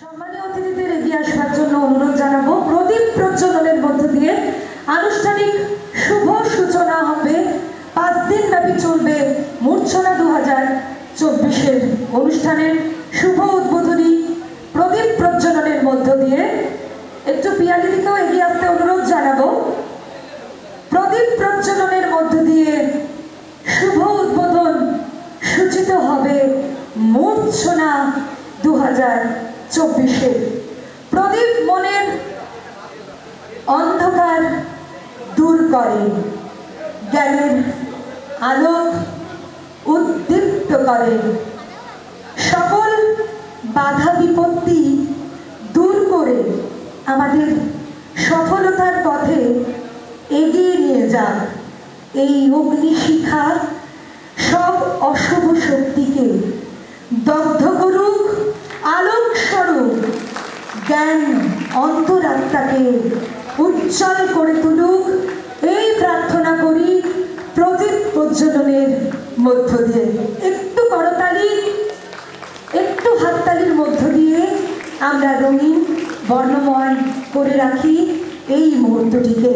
সম্মানীয় অতিথিদের এগিয়ে আসবার জন্য অনুরোধ জানাবো। প্রদীপ প্রজ্বলনের মধ্য দিয়ে আনুষ্ঠানিক শুভ সূচনা হবে। 5 দিন ব্যাপী চলবে মূর্ছনা 2024 অনুষ্ঠানের শুভ উদ্বোধনী প্রদীপ প্রজ্বলনের মধ্য দিয়ে একটু পিয়ালিদিকেও এগিয়ে আসতে অনুরোধ জানাবো। প্রদীপ প্রজ্বলনের মধ্য দিয়ে শুভ উদ্বোধন সূচিত হবে মূর্ছনা 2024। প্রদীপ মনের অন্ধকার দূর করে, জ্ঞানের আলোক উদ্দীপ্ত করে, সকল বাধা বিপত্তি দূর করে আমাদের সফলতার পথে এগিয়ে নিয়ে যাক। এই অগ্নিশিখা সব অশুভ শক্তিকে দগ্ধ করুক, আলোক স্বরূপ জ্ঞান অন্তরাত্মাকে উজ্জ্বল করে তুলুক। এই প্রার্থনা করি প্রদীপ প্রজ্বলনের মধ্য দিয়ে। একটু করতালি, একটু হাততালির মধ্য দিয়ে আমরা রঙিন বর্ণময় করে রাখি এই মুহূর্তটিকে।